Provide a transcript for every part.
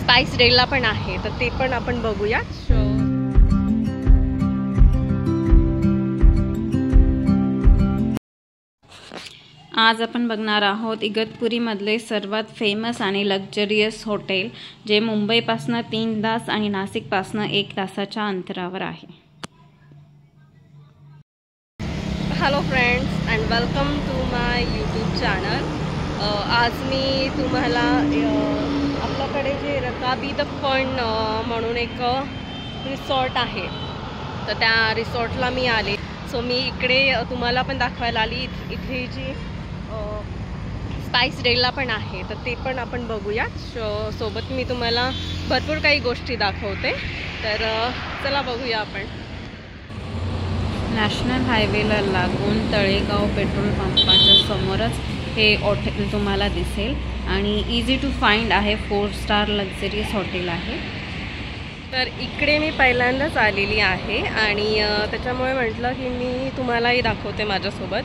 Spice डेला पण आहे, तर ते पण आपण बघूया. आज आपण बघणार आहोत इगतपुरीमधले सर्वात फेमस आणि लक्झरियस हॉटेल, जे मुंबईपासून 3 तास आणि नाशिकपासून 1 तासाच्या अंतरावर आहे. Hello friends and welcome to my YouTube channel. आज मी तुम्हाला आपल्याकडे जे रकाबी द फन म्हणून एक रिसॉर्ट आहे, तर त्या रिसॉर्टला मी आले. सो मी इकडे तुम्हाला पण दाखवायला आली. इथे जी स्पाइस डेला पण आहे, तर ते पण आपण बघूया. सोबत मी तुम्हाला भरपूर काही गोष्टी दाखवते, तर चला बघूया आपण. नॅशनल हायवेला लागून तळेगाव पेट्रोल पंपाच्या समोरच हे हॉटेल तुम्हाला दिसेल आणि इझी टू फाइंड आहे. 4 स्टार लक्झरियस हॉटेल आहे. तर इकडे मी पहिल्यांदाच आलेली आहे आणि त्याच्यामुळे म्हटलं की मी तुम्हालाही दाखवते माझ्यासोबत.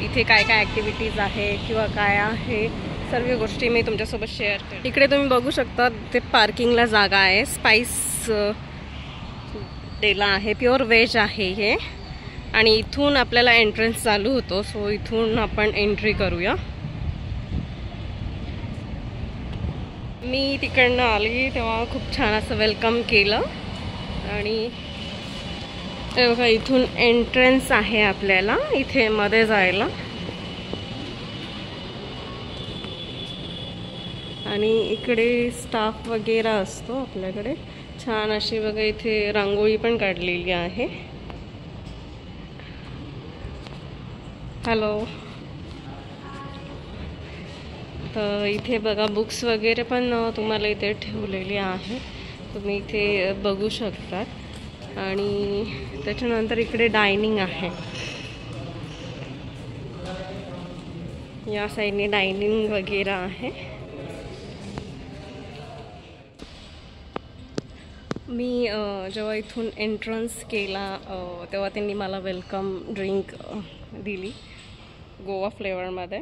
इथे काय काय ॲक्टिव्हिटीज आहे किंवा काय आहे, सर्व गोष्टी मी तुमच्यासोबत शेअर करते. इकडे तुम्ही बघू शकता, ते पार्किंगला जागा आहे. स्पाइस डेला आहे, प्युअर व्हेज आहे हे. आणि इथून आपल्याला एंट्रन्स चालू होतो. सो इथून आपण एंट्री करूया. मी तिकडनं आली तेव्हा खूप छान असं वेलकम केलं. आणि बघा, इथून एंट्रन्स आहे आपल्याला इथे मध्ये जायला. आणि इकडे स्टाफ वगैरे असतो आपल्याकडे. छान अशी बघा इथे रांगोळी पण काढलेली आहे. हॅलो. तर इथे बघा बुक्स वगैरे पण तुम्हाला इथे ठेवलेली आहे, तुम्ही इथे बघू शकतात. आणि त्याच्यानंतर इकडे डायनिंग आहे. या साईडने डायनिंग वगैरे आहे. मी जेव्हा इथून एंट्रन्स केला तेव्हा त्यांनी मला वेलकम ड्रिंक दिली गोवा फ्लेवरमध्ये.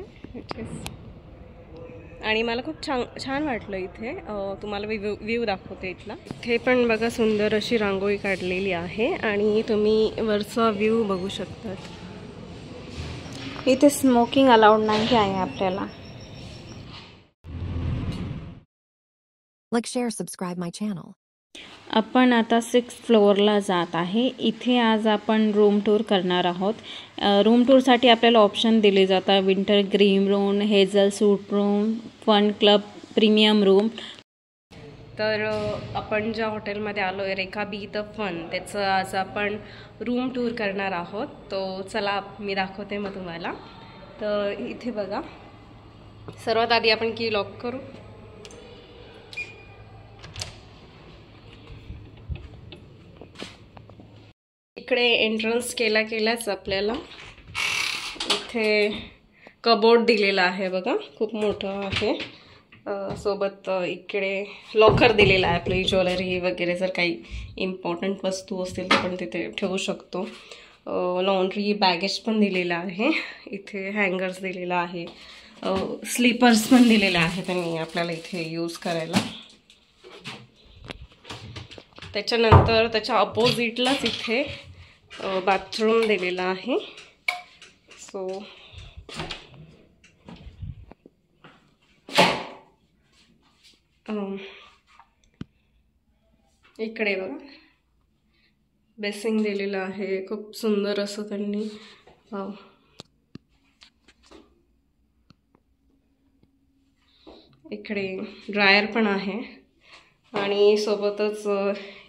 आणि मला खूप छान वाटलं इथे. तुम्हाला व्ह्यू दाखवते इथला. इथे पण बघा सुंदर अशी रांगोळी काढलेली आहे आणि तुम्ही वरचा व्ह्यू बघू शकतात. इथे स्मोकिंग अलाउड नाही आहे आपल्याला. लाईक, शेअर, सबस्क्राईब माय चॅनल. आपण आता 6th फ्लोअरला जात आहे. इथे आज आपण रूम टूर करणार आहोत. रूम टूरसाठी आपल्याला ऑप्शन दिले जातात: winter green room, hazel suite room, fun club, premium room. तर आपण ज्या हॉटेलमध्ये आलो आहे, रकाबी द फन, त्याचं आज आपण रूम टूर करणार आहोत. तो चला मी दाखवते मग तुम्हाला. तर इथे बघा, सर्वात आधी आपण की लॉक करू. इकडे एंट्रन्स केल्याच आपल्याला इथे कबोर्ड दिलेला आहे बघा, खूप मोठं आहे. सोबत इकडे लॉकर दिलेला आहे. आपली ज्वेलरी वगैरे जर काही इम्पॉर्टंट वस्तू असतील तर आपण तिथे ठेवू शकतो. लॉन्ड्री बॅगेज पण दिलेला आहे. इथे हँगर्स दिलेला आहे. स्लीपर्स पण दिलेले आहे त्यांनी आपल्याला इथे यूज करायला. त्याच्यानंतर त्याच्या अपोजिटलाच इथे बाथरूम दिलेला आहे. सो इकडे बघा बेसिंग दिलेलं आहे, खूप सुंदर असं त्यांनी. इकडे ड्रायर पण आहे आणि सोबतच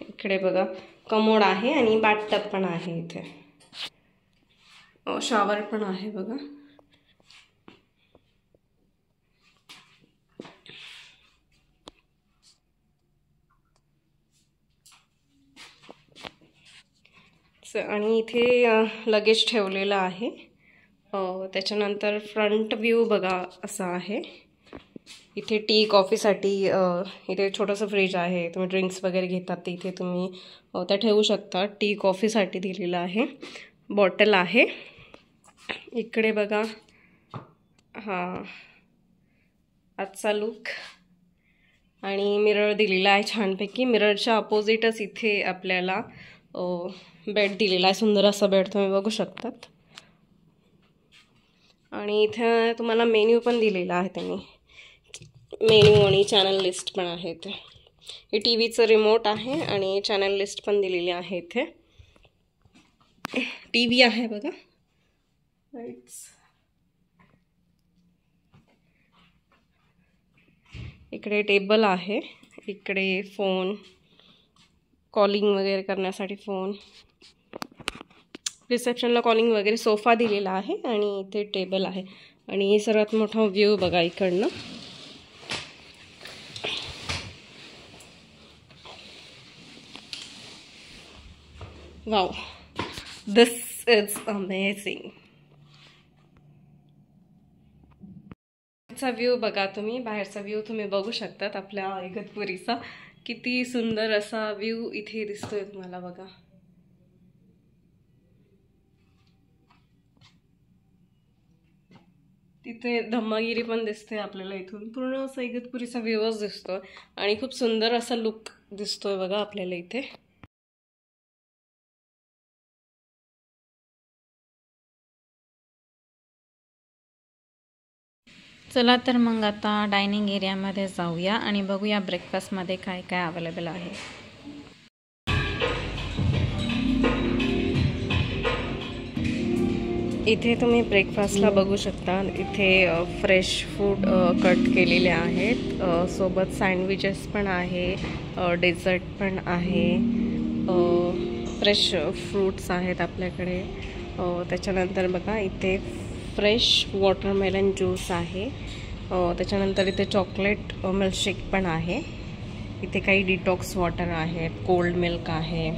इकडे बघा कमोड आहे आणि बाथटब पण आहे. इथे शॉवर पण आहे बघा. आणि इथे लगेज ठेवलेलं आहे. त्याच्यानंतर फ्रंट व्ह्यू बघा असा आहे. इथे टी कॉफीसाठी इथे छोटंसं फ्रीज आहे. तुम्ही ड्रिंक्स वगैरे घेतात ते इथे तुम्ही त्या ठेवू शकता. टी कॉफीसाठी दिलेलं आहे. बॉटल आहे. इकडे बघा हा आजचा लुक. आणि मिरर दिलेला आहे छानपैकी. मिररच्या अपोजिटच इथे आपल्याला बेड दिलेला आहे. सुंदर असा बेड तुम्ही बघू शकतात. आणि इथे तुम्हाला मेन्यू पण दिलेला आहे त्यांनी. मेन्यू आणि चॅनल लिस्ट पण आहे इथे. हे टी व्हीचं रिमोट आहे आणि चॅनल लिस्ट पण दिलेली आहे इथे. टी व्ही आहे बघा. इकडे टेबल आहे. इकडे फोन, कॉलिंग वगैरे करण्यासाठी फोन, रिसेप्शनला कॉलिंग वगैरे, सोफा दिलेला आहे आणि इथे टेबल आहे. आणि सर्वात मोठा व्ह्यू बघा इकडनं. Wow, this is amazing. View बघा तुम्ही. बाहेरचा व्ह्यू तुम्ही बघू शकतात आपल्या इगतपुरीचा. किती सुंदर असा व्ह्यू इथे दिसतोय तुम्हाला बघा. तिथे धम्मागिरी पण दिसते आपल्याला. इथून पूर्ण असं इगतपुरीचा व्ह्यूच दिसतोय आणि खूप सुंदर असा लुक दिसतोय बघा आपल्याला इथे. चला तर मग आता डायनिंग एरियामध्ये जाऊया आणि बघूया ब्रेकफास्टमध्ये काय काय अवेलेबल आहे. इथे तुम्ही ब्रेकफास्टला बघू शकता. इथे फ्रेश फूड कट केलेले आहेत. सोबत सँडविचेस पण आहे, डेझर्ट पण आहे, फ्रेश फ्रूट्स आहेत आपल्याकडे. त्याच्यानंतर बघा इथे फ्रेश वॉटरमेलन ज्यूस आहे. त्याच्यानंतर इथे चॉकलेट मिल्कशेक पण आहे. इथे काही डिटॉक्स वॉटर आहेत, कोल्ड मिल्क आहे.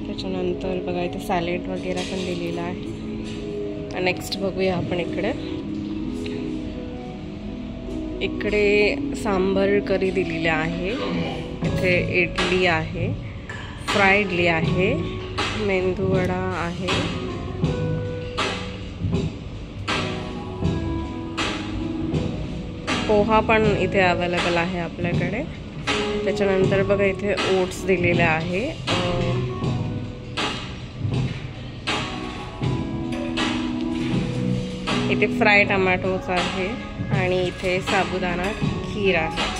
त्याच्यानंतर बघा इथे सॅलेड वगैरे पण दिलेला आहे. नेक्स्ट बघूया आपण इकडे सांबर करी दिलेली आहे. इथे इडली आहे, फ्राय इडली आहे, मेंदू वडा आहे, पोहा पण इथे अवेलेबल आहे आपल्याकडे. त्याच्यानंतर बघा इथे ओट्स दिलेले आहे. इथे फ्राय टमाटोज आहे आणि इथे साबुदाणा खीर आहे.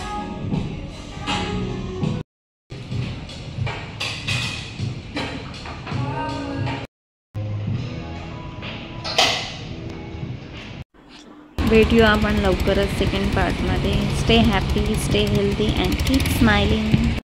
भेटूया आपण लवकरच सेकंड पार्टमध्ये. Stay happy, stay healthy and keep smiling.